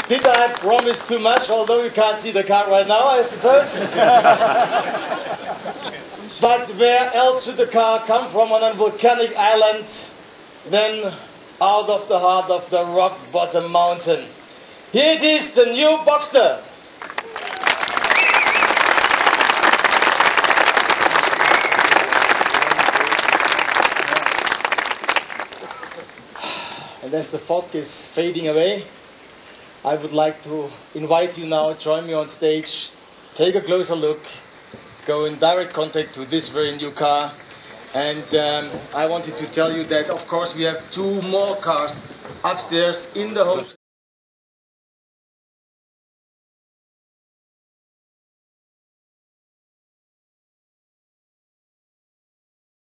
Did I promise too much, although you can't see the car right now, I suppose? But where else should the car come from on a volcanic island than out of the heart of the rock bottom mountain? Here it is, the new Boxster. And as the fog is fading away, I would like to invite you now, join me on stage, take a closer look, go in direct contact with this very new car. And I wanted to tell you that, of course, we have 2 more cars upstairs in the hotel.